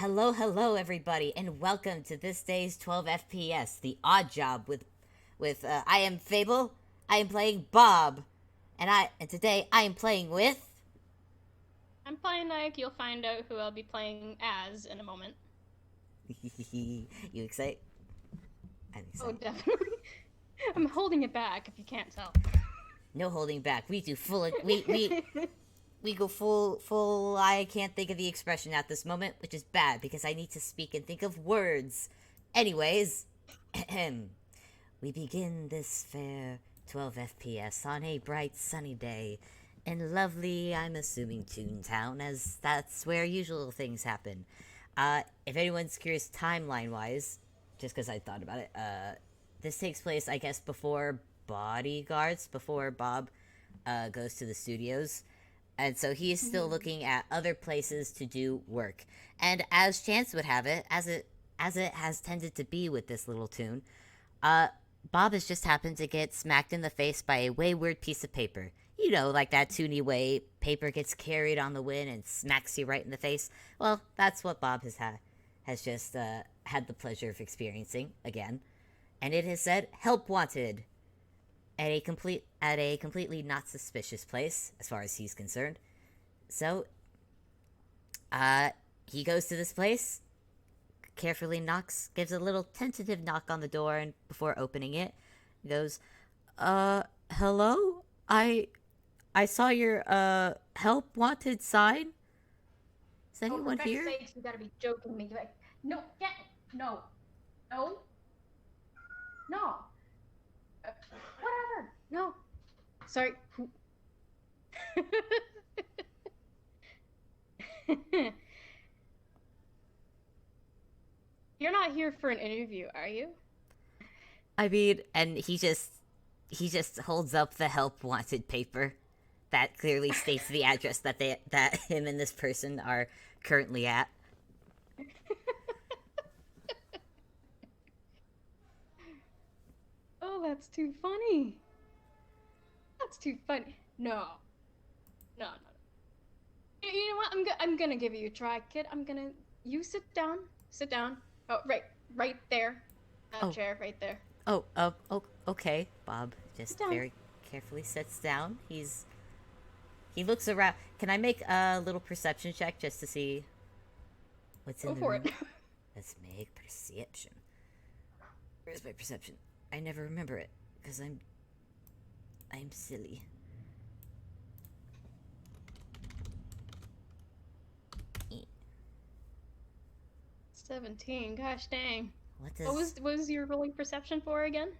Hello, everybody, and welcome to this day's 12 FPS, The Odd Job. I am Fable. I am playing Bob, and today I am playing with. I'm playing like you'll find out who I'll be playing as in a moment. You excited? I'm Oh, excited. definitely. I'm holding it back if you can't tell. No holding back. We do full. We go full. I can't think of the expression at this moment, which is bad because I need to speak and think of words. Anyways, we begin this fair 12 FPS on a bright sunny day in lovely, I'm assuming, Toontown, as that's where usual things happen. If anyone's curious timeline wise, just because I thought about it, this takes place, I guess, before Bodyguards, before Bob goes to the studios. And so he is still Mhm. looking at other places to do work. And as chance would have it, as it has tended to be with this little tune, uh, Bob has just happened to get smacked in the face by a wayward piece of paper. You know, like that toony way paper gets carried on the wind and smacks you right in the face. Well, that's what Bob has just had the pleasure of experiencing again, and it has said "Help Wanted" at a completely not suspicious place as far as he's concerned. So, uh, he goes to this place, carefully knocks, gives a little tentative knock on the door, and before opening it, goes, hello? I saw your, help wanted sign. Is Oh, for anyone feck's here? sakes, you gotta be joking me. Like, no, get no, no, no. Whatever. No. Sorry. You're not here for an interview, are you? I mean, and he just holds up the help wanted paper that clearly states the address that him and this person are currently at. Oh, that's too funny. That's too funny. No, no, no. You know what? I'm gonna give you a try, kid. You sit down. Sit down. Oh, right there. That Oh, chair, right there. oh, okay. Bob Sit just down. very carefully sits down. He looks around. Can I make a little perception check just to see what's in Go the for it. room? Let's make perception. Where's my perception? I never remember it because I'm silly. 17. Gosh dang. What What does was your rolling perception for again?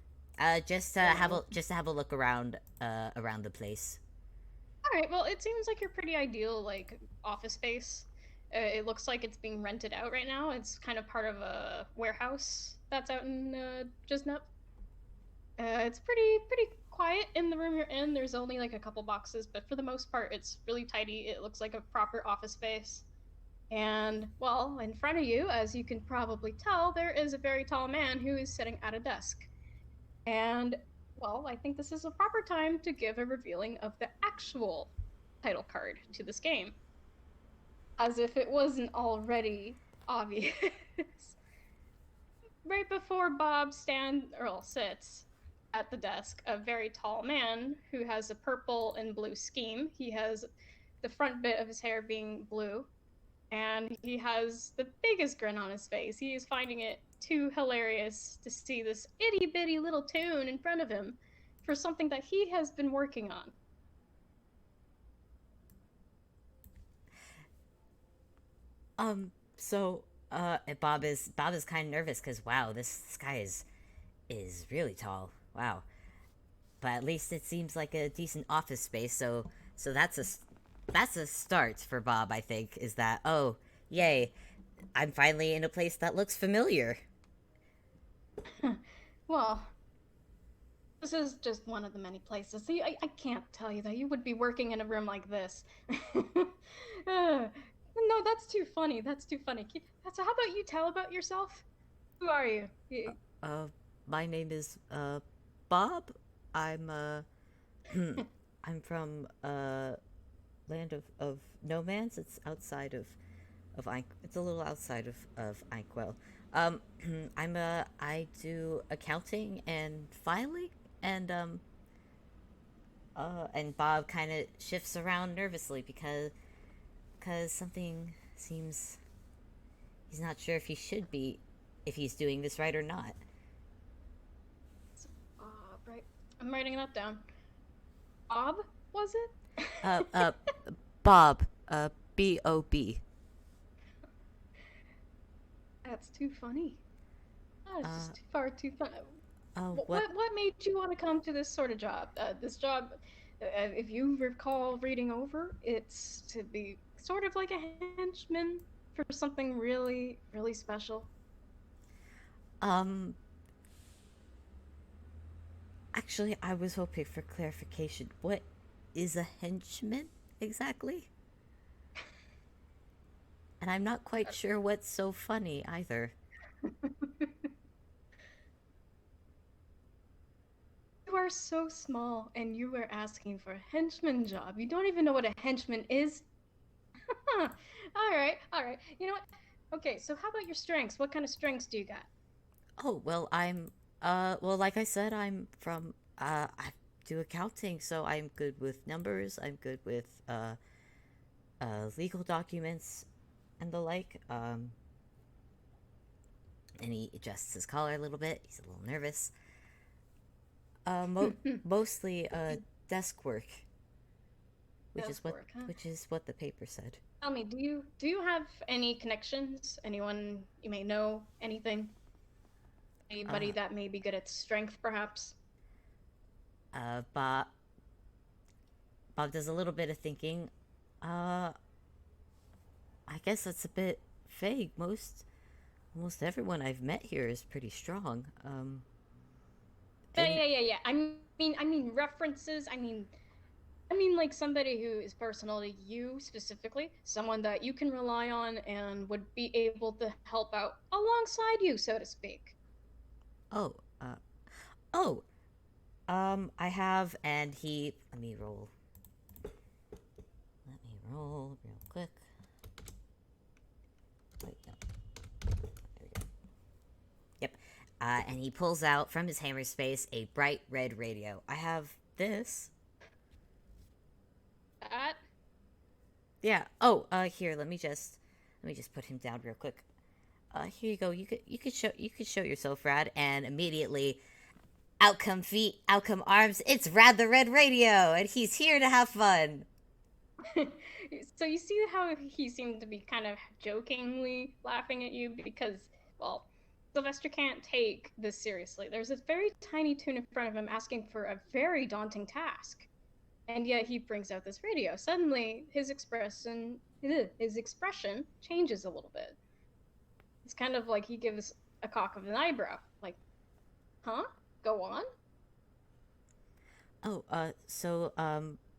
just I don't know. just to have a look around the place. All right. Well, it seems like your pretty ideal like office space. It looks like it's being rented out right now. It's kind of part of a warehouse that's out in just up. It's pretty quiet in the room you're in. There's only like a couple boxes, but for the most part, it's really tidy. It looks like a proper office space. And, well, in front of you, as you can probably tell, there is a very tall man who is sitting at a desk. And, well, I think this is a proper time to give a revealing of the actual title card to this game, as if it wasn't already obvious. Right before Bob sits at the desk, a very tall man who has a purple and blue scheme. He has the front bit of his hair being blue, and he has the biggest grin on his face. He is finding it too hilarious to see this itty bitty little tune in front of him for something that he has been working on. So Bob is kind of nervous because wow, this guy is really tall. Wow, but at least it seems like a decent office space. So that's a start for Bob. I think is that oh yay, I'm finally in a place that looks familiar. Well, this is just one of the many places. See, I can't tell you that you would be working in a room like this. No, that's too funny. That's too funny. So, how about you tell about yourself? Who are you? Uh, my name is Bob. I'm I'm from land of no man's. It's outside of It's a little outside of Inkwell. I do accounting and filing, and and Bob kind of shifts around nervously because something seems he's not sure if he should be if he's doing this right or not. Right. I'm writing that down. Bob, was it? Uh, uh, Bob, Bob. That's too funny. That is Uh, just too far too fun. what? What made you want to come to this sort of job? This job, if you recall reading over, it's to be sort of like a henchman for something really, really special. Um, Actually, I was hoping for clarification. What is a henchman exactly? And I'm not quite sure what's so funny either. You are so small, and you are asking for a henchman job. You don't even know what a henchman is. All right, all right. You know what? Okay, so how about your strengths? What kind of strengths do you got? Oh, well, well, like I said, I do accounting, so I'm good with numbers. I'm good with, legal documents and the like. And he adjusts his collar a little bit. He's a little nervous. Mostly, desk work, Desk work, huh? which is what the paper said. Tell me, do you have any connections? Anyone you may know? Anything? Anybody Uh, that may be good at strength, perhaps? uh, Bob, Bob does a little bit of thinking. Uh, I guess that's a bit vague. Almost everyone I've met here is pretty strong. Yeah, Any, yeah, yeah, yeah. I mean references. I mean like somebody who is personal to you specifically, someone that you can rely on and would be able to help out alongside you, so to speak. oh, oh, I have, and he, let me roll real quick. Wait, no, there we go. Yep. And he pulls out from his hammer space a bright red radio. I have this. That Yeah. Oh, here, let me just put him down real quick. Here you go. You could show yourself, Rad, and immediately outcome feet, outcome arms. It's Rad the Red Radio, and he's here to have fun. so you see how he seemed to be kind of jokingly laughing at you because, well, Sylvester can't take this seriously. There's this very tiny tune in front of him asking for a very daunting task, and yet he brings out this radio. Suddenly, his expression changes a little bit. It's kind of like he gives a cock of an eyebrow, like, "Huh? Go on." Oh,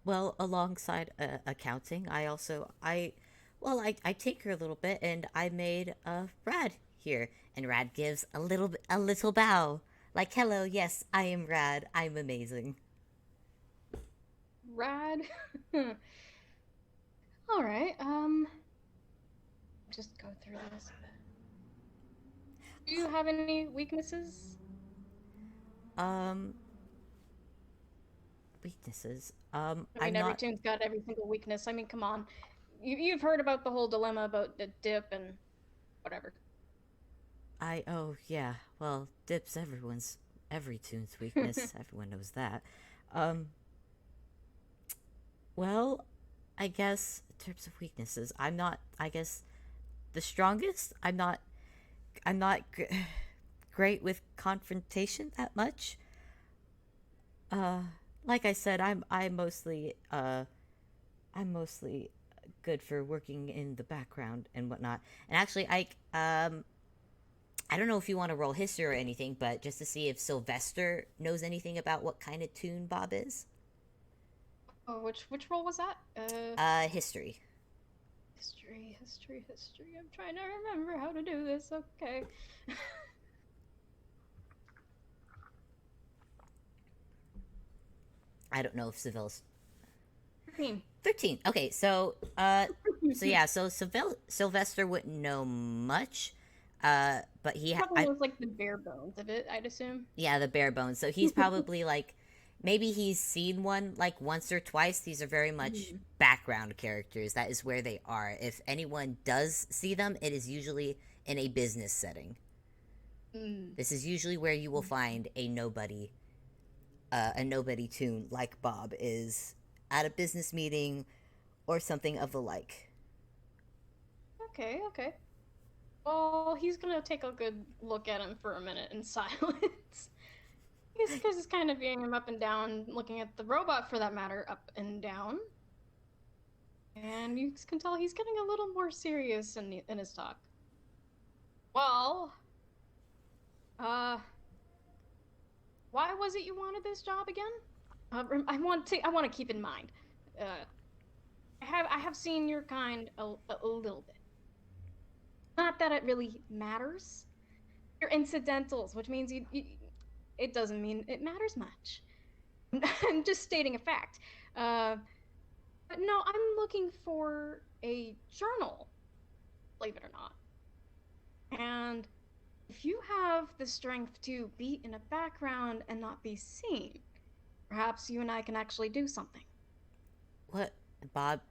well, alongside accounting, I tinker a little bit, and I made Rad here, and Rad gives a little bow, like, hello, yes, I am Rad, I'm amazing. Rad. All right. Just go through this. Do you have any weaknesses? Um, Weaknesses. I I'm mean, every not. tune's got every single weakness. I mean, come on. You've heard about the whole dilemma about the dip and whatever. Oh, yeah. Well, dip's every tune's weakness. Everyone knows that. Um, well, I guess in terms of weaknesses, I'm not. I guess the strongest. I'm not great with confrontation that much. Uh, like I said, I'm mostly good for working in the background and whatnot. And actually, I don't know if you want to roll history or anything, but just to see if Sylvester knows anything about what kind of tune Bob is. Oh, which role was that? History. History, history, history. I'm trying to remember how to do this. Okay. I don't know if Seville's. 13. 13. Okay, so yeah, so Sylvester wouldn't know much, but Probably was like the bare bones of it, I'd assume. yeah, the bare bones. So he's probably like, maybe he's seen one like once or twice. These are very much Mhm. background characters. That is where they are. If anyone does see them, it is usually in a business setting. Mm. This is usually where you will find a nobody tune like Bob is at a business meeting or something of the like. Okay, okay. Well, he's gonna take a good look at him for a minute in silence. I guess because it's kind of viewing him up and down, looking at the robot for that matter, up and down. And you can tell he's getting a little more serious in his talk. Well, uh, why was it you wanted this job again? I want to keep in mind. Uh, I have seen your kind a little bit. Not that it really matters. You're incidentals, which means it doesn't mean it matters much. I'm just stating a fact. Uh, but no, I'm looking for a journal, believe it or not. And if you have the strength to be in a background and not be seen, perhaps you and I can actually do something. What? Bob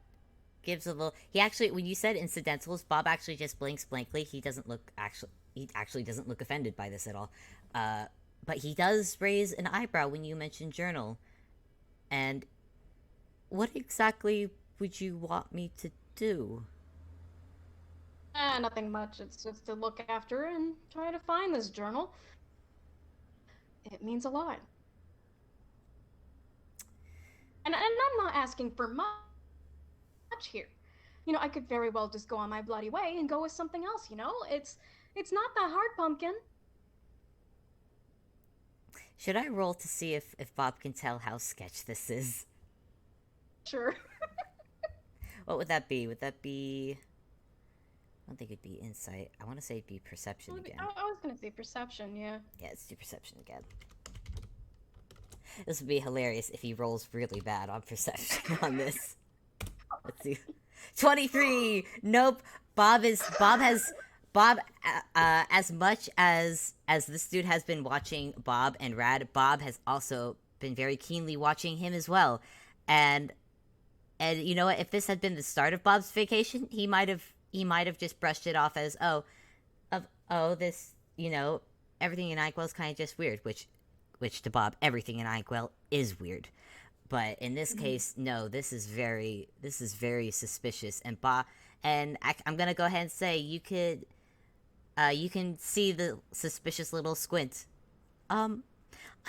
gives a little. He actually, when you said incidentals, Bob actually just blinks blankly. He doesn't look actually. He actually doesn't look offended by this at all. Uh, but he does raise an eyebrow when you mention journal. And what exactly would you want me to do? Nothing much. It's just to look after and try to find this journal. It means a lot. And I'm not asking for much here. I could very well just go on my bloody way and go with something else. It's not that hard, pumpkin. Should I roll to see if Bob can tell how sketch this is? Sure. What would that be? Would that be. I don't think it'd be insight. I want to say it'd be perception again. I was gonna say perception, yeah. Yeah, let's do perception again. This would be hilarious if he rolls really bad on perception on this. Let's see. 23. Nope. Bob as much as this dude has been watching Bob and Rad, Bob has also been very keenly watching him as well. And you know what? If this had been the start of Bob's vacation, he might have just brushed it off as this, everything in Inkwell is kind of just weird, which to Bob, everything in Inkwell is weird. But in this case, no, this is very suspicious. I'm gonna go ahead and say you can see the suspicious little squint. I'm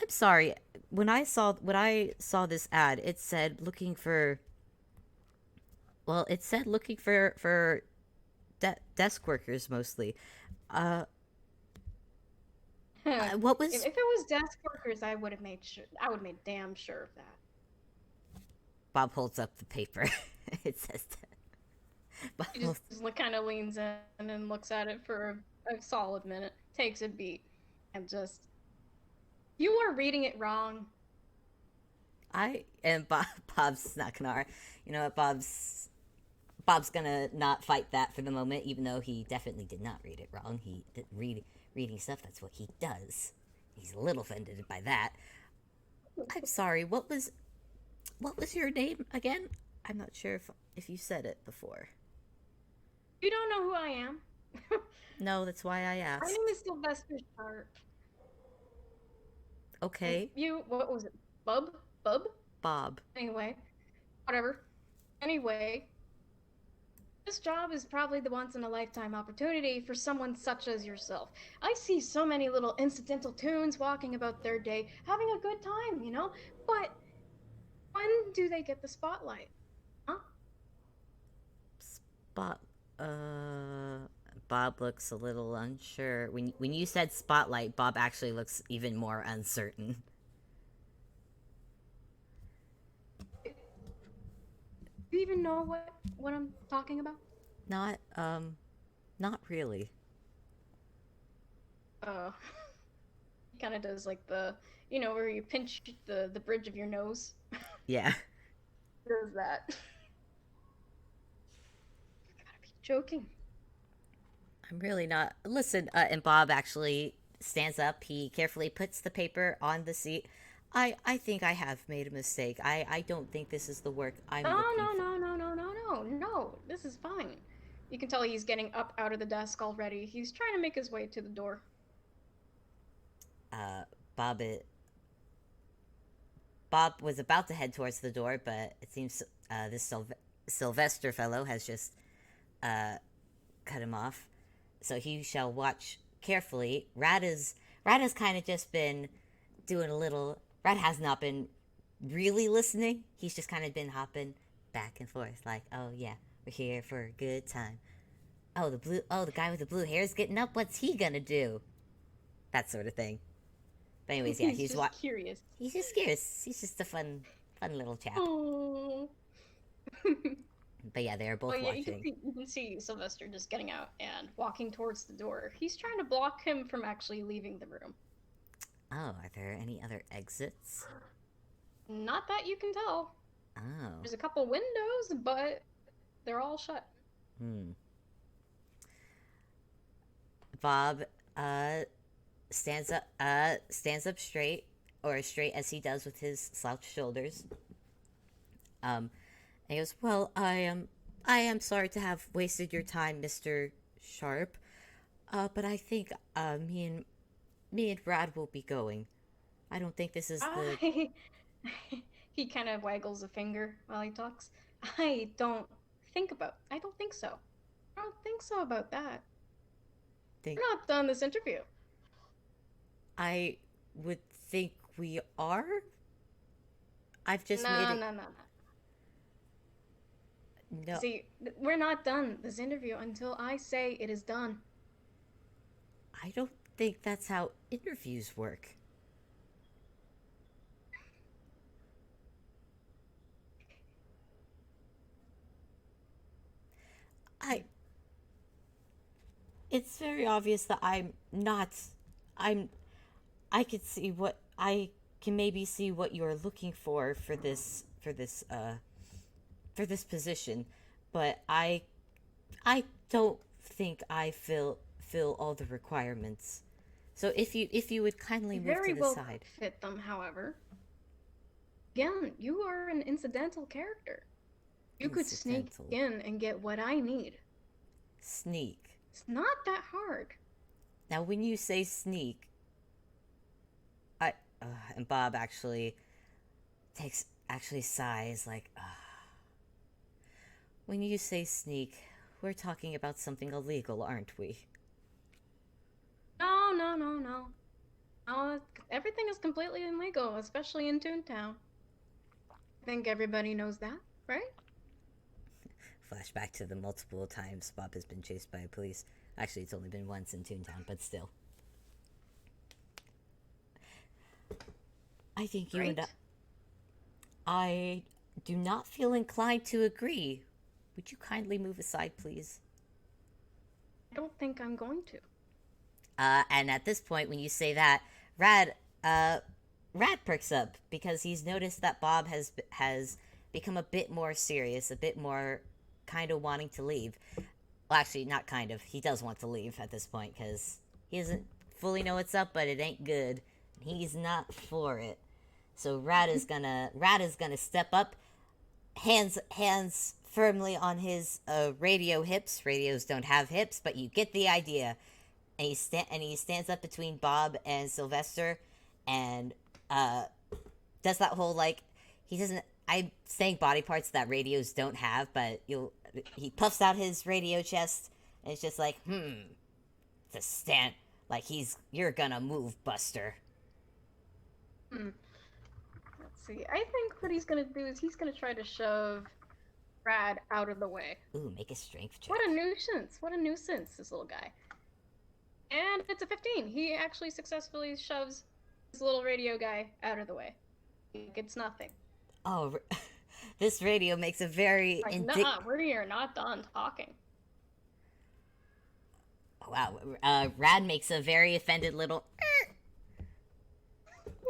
sorry. When I saw this ad, it said looking for. Well, it said looking for desk workers mostly. Uh, what was If it was desk workers, I would have made damn sure of that. Bob holds up the paper. It says that. Bob He holds- just kind of leans in and looks at it for a solid minute, takes a beat, and just, you are reading it wrong. I and Bob's not gonna. You know what? Bob's gonna not fight that for the moment, even though he definitely did not read it wrong. He did reading stuff. That's what he does. He's a little offended by that. I'm sorry. What was your name again? I'm not sure if you said it before. You don't know who I am. No, that's why I My asked. name is Sylvester Sharp. Okay, What was it? Bub? Bub? Bob. Anyway, whatever. Anyway, this job is probably the once in a lifetime opportunity for someone such as yourself. I see so many little incidental tunes walking about their day, having a good time. But when do they get the spotlight? Huh? Spot. Uh. Bob looks a little unsure. When you said spotlight, Bob actually looks even more uncertain. Do you even know what I'm talking about? Not not really. Uh, he kind of does like where you pinch the bridge of your nose. Yeah. does that. You gotta be joking. I'm really not. Listen, and Bob actually stands up. He carefully puts the paper on the seat. I think I have made a mistake. I don't think this is the work I'm No, looking no, for. no, no, no, no, no, no. This is fine. You can tell he's getting up out of the desk already. He's trying to make his way to the door. Uh, Bob, Bob was about to head towards the door, but it seems this Sylvester fellow has just uh, cut him off. So he shall watch carefully. Rad has kind of just been doing a little. Rad has not been really listening. He's just kind of been hopping back and forth, like, oh yeah, we're here for a good time. Oh, the guy with the blue hair is getting up. What's he gonna do? That sort of thing. But anyways, yeah, He's just curious. He's just curious. He's just a fun little chap. Oh. But yeah, they are both Well, yeah, watching. you can see Sylvester just getting out and walking towards the door. He's trying to block him from actually leaving the room. Oh, are there any other exits? Not that you can tell. Oh. There's a couple windows, but they're all shut. Hmm. Bob stands up straight, or as straight as he does with his slouched shoulders. And he goes, "Well, I am sorry to have wasted your time, Mister Sharp. But I think me and Brad will be going. I don't think this is the I he kind of waggles a finger while he talks. I don't think so. I don't think so about that. thing. We're not done this interview. I would think we are. I've just made No, it. no, no, no. No, See, we're not done this interview until I say it is done. I don't think that's how interviews work. I It's very obvious that I'm not. I'm. I could see what I can maybe see what you're looking for this position, but I don't think I fill all the requirements. So if you would kindly You move to very the well could side. fit them, however. Again, you are an incidental character. You could sneak Incidental. in and get what I need. Sneak. It's not that hard. Now when you say sneak, I and Bob actually sighs like, when you say sneak, we're talking about something illegal, aren't we? No, no, no, no. No, everything is completely illegal, especially in Toontown. I think everybody knows that, right? Flashback to the multiple times Bob has been chased by police. Actually, it's only been once in Toontown, but still. I think you Right? and I do not feel inclined to agree. Would you kindly move aside, please? I don't think I'm going to. And at this point, when you say that, Rad, uh, Rad perks up because he's noticed that Bob has become a bit more serious, a bit more kind of wanting to leave. Well, actually, not kind of. He does want to leave at this point because he doesn't fully know what's up, but it ain't good. He's not for it. So Rad is gonna step up, hands firmly on his radio hips. Radios don't have hips, but you get the idea. And he stands up between Bob and Sylvester, and does that whole like he doesn't. I'm saying body parts that radios don't have, but he puffs out his radio chest, and it's just like to stand like you're gonna move, Buster. Hmm. Let's see. I think what he's gonna do is he's gonna try to shove Brad out of the way. Ooh, make a strength check. What a nuisance! What a nuisance, this little guy. And it's a 15. He actually successfully shoves this little radio guy out of the way. Like it's nothing. Oh, this radio makes a very Like, nah, we are not done talking. wow. Rad makes a very offended little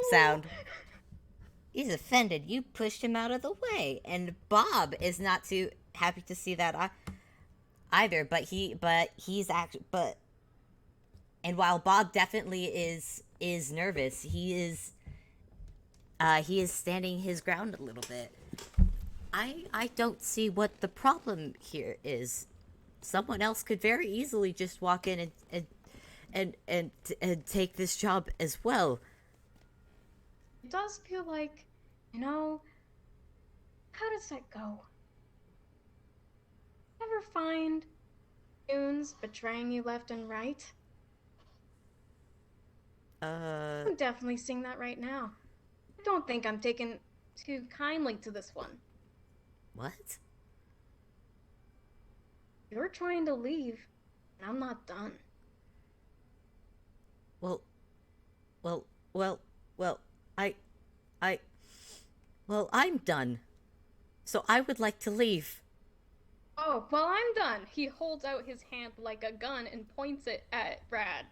sound. He's offended. You pushed him out of the way, and Bob is not too happy to see that either. And while Bob definitely is nervous, he is standing his ground a little bit. I don't see what the problem here is. Someone else could very easily just walk in and take this job as well. It does feel like, how does that go? Ever find goons betraying you left and right? I'm definitely seeing that right now. I don't think I'm taking too kindly to this one. What? You're trying to leave, and I'm not done. Well, well, well, well, I, I, well, I'm done. So I would like to leave. Oh, well, I'm done. He holds out his hand like a gun and points it at Brad.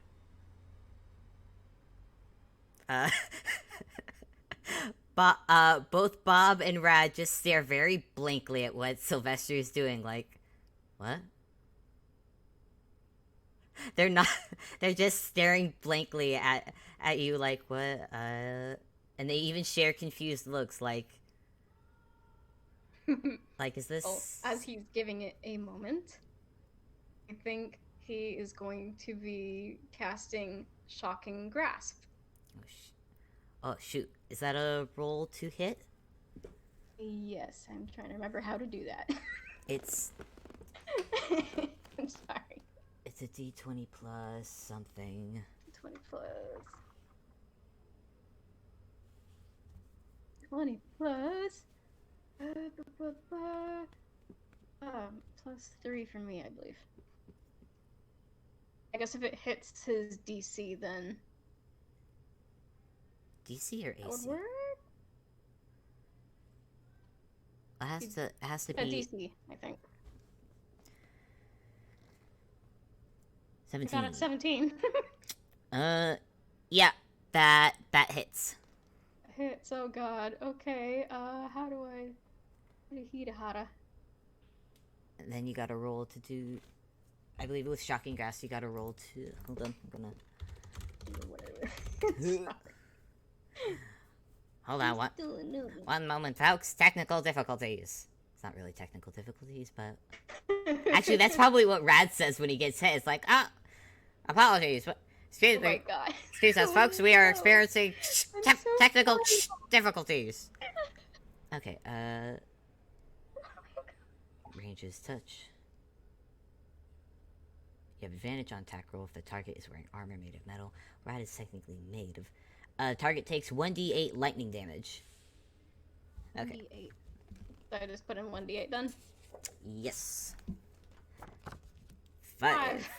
Uh, both Bob and Rad just stare very blankly at what Sylvester is doing, like, what? They're not, they're just staring blankly at you, like, what, and they even share confused looks, like, is this... Well, as he's giving it a moment, I think he is going to be casting Shocking Grasp. Oh, shoot. Is that a roll to hit? Yes, I'm trying to remember how to do that. It's... I'm sorry. It's a d20 plus something. 20 plus... 20 plus... plus 3 for me, I believe. I guess if it hits his DC, then... DC or AC? That would work? It has to be... DC, I think. 17. I got it 17. Yeah, that hits. Hits, oh god. Okay, how do I... Hidahara. And then you gotta roll to do... I believe it was Shocking Grasp, you gotta roll to... Hold on, I'm gonna... Hold on, one moment, folks. Technical difficulties. It's not really technical difficulties, but... Actually, that's probably what Rad says when he gets hit. It's like, apologies, but... Excuse me. God. Excuse us, folks. We are experiencing technical difficulties. Okay, ranges touch. You have advantage on attack roll if the target is wearing armor made of metal. Rad is technically made of... target takes 1d8 lightning damage. Okay. 1d8. So I just put in 1d8 then? Yes. 5.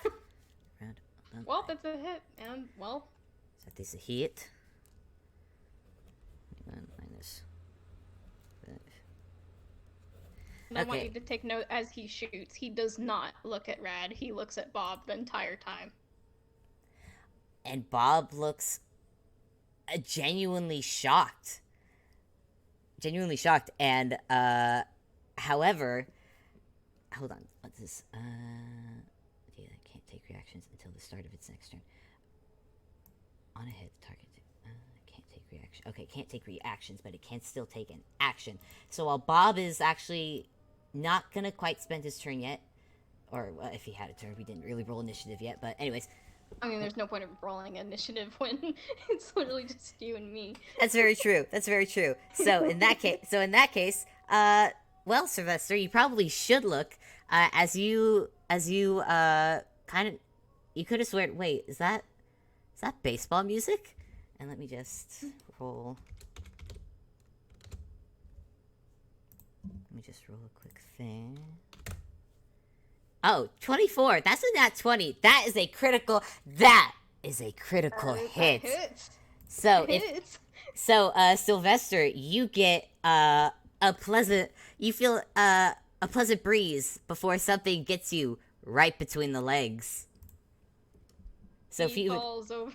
Round, well, that's a hit, and, well... So this is a hit. 1 minus 5. And I want you to take note as he shoots. He does not look at Rad. He looks at Bob the entire time. And Bob looks genuinely shocked. Genuinely shocked. And, however... Hold on. What's this? Yeah, can't take reactions until the start of its next turn. On a hit, the target... can't take reaction. Okay, can't take reactions, but it can still take an action. So while Bob is actually not gonna quite spend his turn yet, or well, if he had a turn, we didn't really roll initiative yet, but anyways... I mean, there's no point of rolling initiative when it's literally just you and me. That's very true. That's very true. So in that case, well, Sylvester, you probably should look as you kind of, you could have sworn. Wait, is that baseball music? And let me just roll. Let me just roll a quick thing. Oh, 24. That's a nat 20. That is a critical. That is a critical hit. So Sylvester, you get a pleasant. You feel a pleasant breeze before something gets you right between the legs. So he falls over.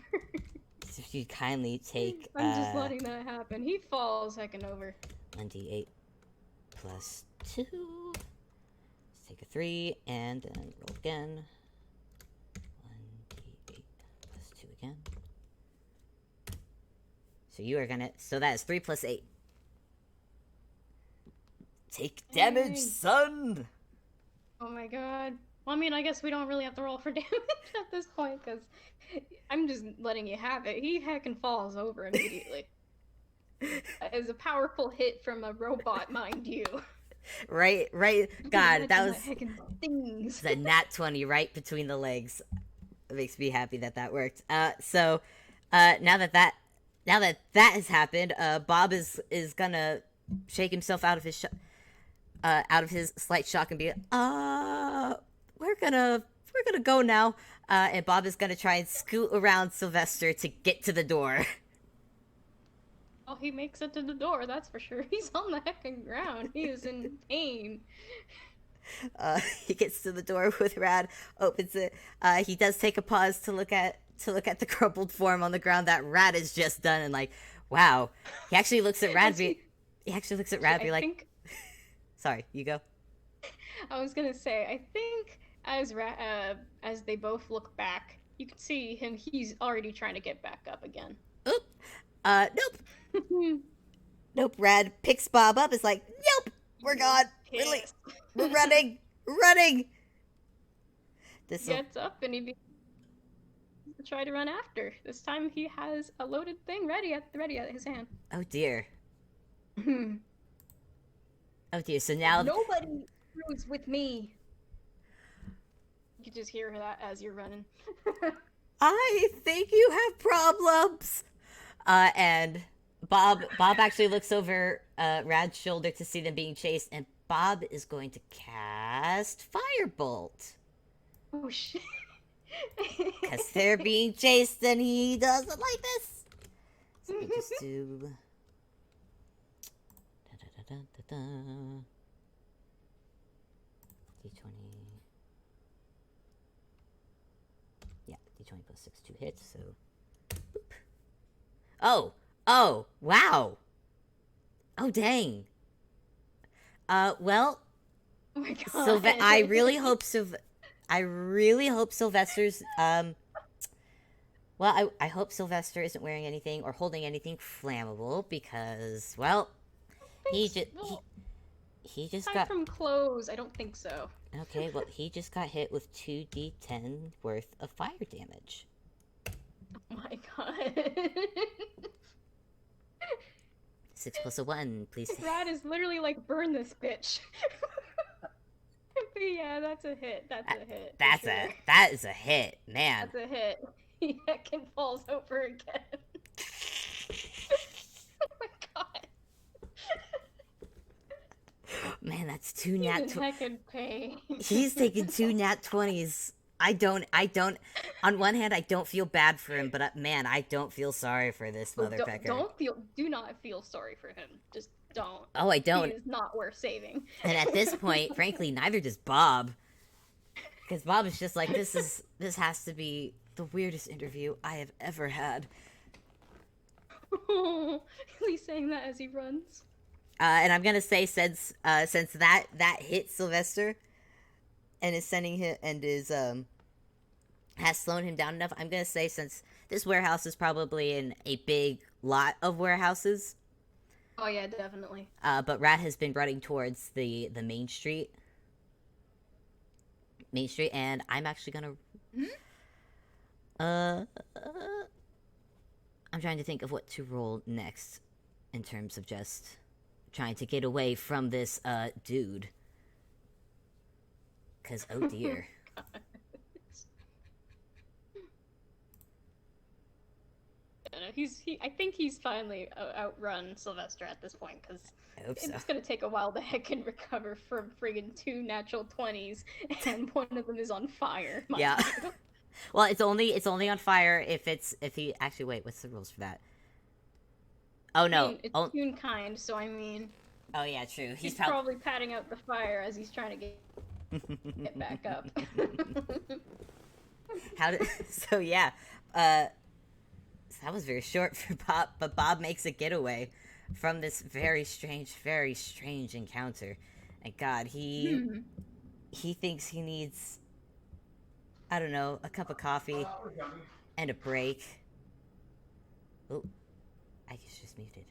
if you kindly take I'm just letting that happen. He falls heckin' over. 1d8 plus 2. Let's take a 3 and then roll again. 1d8 plus 2 again. So you are gonna. So that is 3 plus 8. Take damage, Dang. son! Oh my god. Well, I mean, I guess we don't really have to roll for damage at this point, because I'm just letting you have it. He heckin' falls over immediately. As a powerful hit from a robot, mind you. Right. God, that was heckin' things. a nat 20 right between the legs. It makes me happy that worked. So, now that has happened, Bob is gonna shake himself out of his slight shock and be, we're gonna go now. And Bob is gonna try and scoot around Sylvester to get to the door. Oh, he makes it to the door, that's for sure. He's on the heckin' ground. He is in pain. He gets to the door with Rad, opens it. He does take a pause to look at the crumpled form on the ground that Rad has just done, and like, wow. He actually looks at Rad. He actually looks at Rad, be like, "Sorry, you go." I was gonna say, I think as they both look back, you can see him. He's already trying to get back up again. Oop. Nope. Nope. Rad picks Bob up. Is like, nope. We're gone. Really, we're running. This gets up and he try to run after. This time he has a loaded thing ready at his hand. Oh dear. Oh dear. So now nobody screws with me. You can just hear that as you're running. I think you have problems. And Bob actually looks over Rad's shoulder to see them being chased, and Bob is going to cast Firebolt. Oh shit. Because they're being chased and he doesn't like this. So we just do... D20. Yeah, D20 plus 6, 2 hits, so... Boop. Oh, wow. Oh, dang. Well... Oh my god. I really hope Sylvester's, well, I hope Sylvester isn't wearing anything or holding anything flammable because, well, he just got... from clothes, I don't think so. Okay, well, he just got hit with 2d10 worth of fire damage. Oh my god. 6 plus a 1, please. Rad is literally like, burn this bitch. But yeah, that's a hit. That is a hit, man. That's a hit. He heckin' falls over again. Oh my god. Man, that's 2 nat 20s. Heckin' pain. He's taking 2 nat 20s. I don't, on one hand, I don't feel bad for him, but man, I don't feel sorry for this motherfucker. Do not feel sorry for him. Just don't. Oh, I don't. He is not worth saving. And at this point, frankly, neither does Bob. Because Bob is just like, this has to be the weirdest interview I have ever had. He's saying that as he runs. And I'm gonna say since that hit Sylvester, and is sending him and is has slowed him down enough, I'm gonna say since this warehouse is probably in a big lot of warehouses. Oh yeah, definitely. But Rat has been running towards the main street. And I'm actually gonna. I'm trying to think of what to roll next, in terms of just trying to get away from this dude. Cause oh dear. I think he's finally outrun Sylvester at this point, because it's so. gonna take a while to heckin' recover from friggin' 2 natural 20s, and one of them is on fire. Yeah. Well, it's only on fire if he actually wait. What's the rules for that? Oh no, I mean, it's Toonkind, so I mean. Oh yeah, true. He's probably patting out the fire as he's trying to get back up. that was very short for Bob, but Bob makes a getaway from this very strange encounter. And God, Hmm. he thinks he needs, I don't know, a cup of coffee and a break. Oh, I was just muted.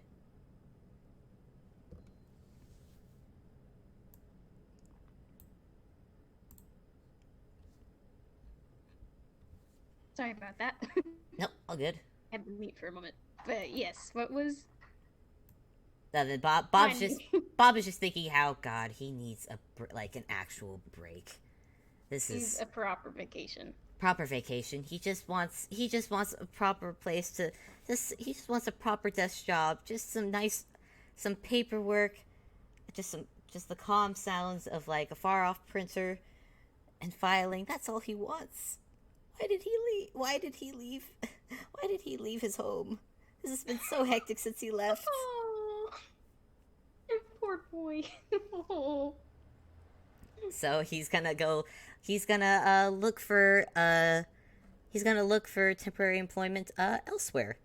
Sorry about that. Nope, all good. I had to mute for a moment. But yes, what was Then remind me? Bob is just thinking how God he needs like an actual break. This He's is a proper vacation. proper vacation. He just wants a proper place to he just wants a proper desk job, just some paperwork, just the calm sounds of like a far off printer and filing. That's all he wants. Why did he leave? Why did he leave? Why did he leave his home? This has been so hectic since he left. Oh, poor boy. Oh. So he's gonna look for temporary employment elsewhere.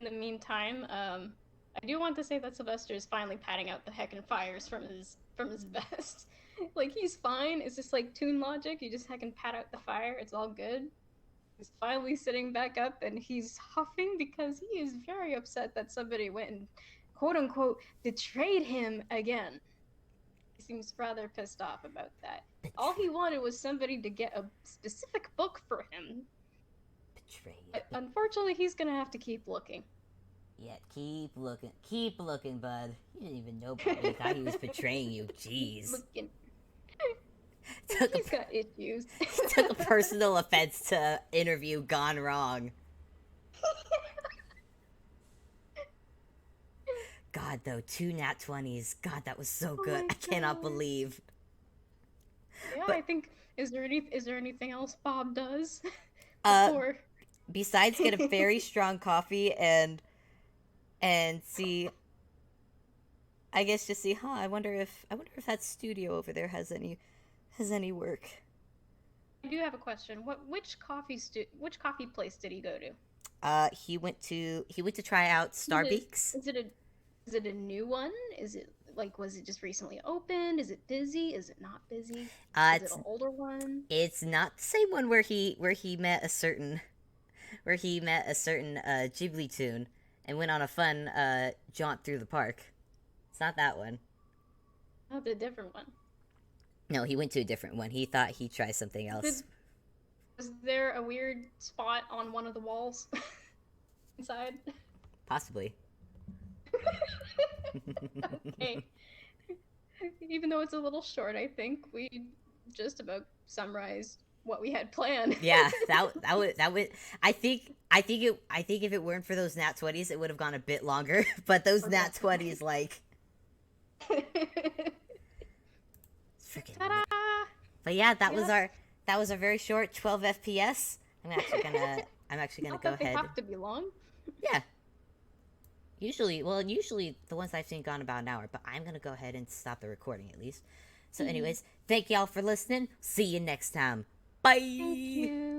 In the meantime, I do want to say that Sylvester is finally patting out the heckin' fires from his vest. Like he's fine. It's just like Toon logic. You just heckin' pat out the fire. It's all good. He's finally sitting back up and he's huffing because he is very upset that somebody went and quote unquote betrayed him again. He seems rather pissed off about that. All he wanted was somebody to get a specific book for him. Betrayed. But unfortunately, he's gonna have to keep looking. Yeah, keep looking, bud. You didn't even know about me. You thought he was betraying you. Jeez. Looking. Took He's got issues. took a personal offense to interview gone wrong. God, though, 2 nat 20s. God, that was so Oh good. my I cannot God. believe. Yeah, But I think is there anything else Bob does uh, before? besides get a very strong coffee and see, I guess just see. Huh? I wonder if that studio over there has any work. I do have a question. Which coffee place did he go to? He went to try out Is it a Starbeaks. is it a is it a new one? Is it like was it just recently opened? Is it busy? Is it not busy? Is it It's an older one? not the same one where he met a certain Ghibli tune and went on a fun jaunt through the park. It's not that one. Oh, the different one. No, he went to a different one. He thought he'd try something Did else. Was there a weird spot on one of the walls inside? Possibly. Okay. Even though it's a little short, I think we just about summarized what we had planned. Yeah, that would I think if it weren't for those nat 20s, it would have gone a bit longer. But those Oh, nat 20s, definitely. like, freaking. Ta-da! But yeah, Yep. that was our very short 12 FPS. I'm actually gonna Not go that they ahead. have to be long. Yeah, usually the ones I've seen gone about an hour, but I'm gonna go ahead and stop the recording at least. So, Mhm. anyways, thank y'all for listening. See you next time. Thank Bye. you.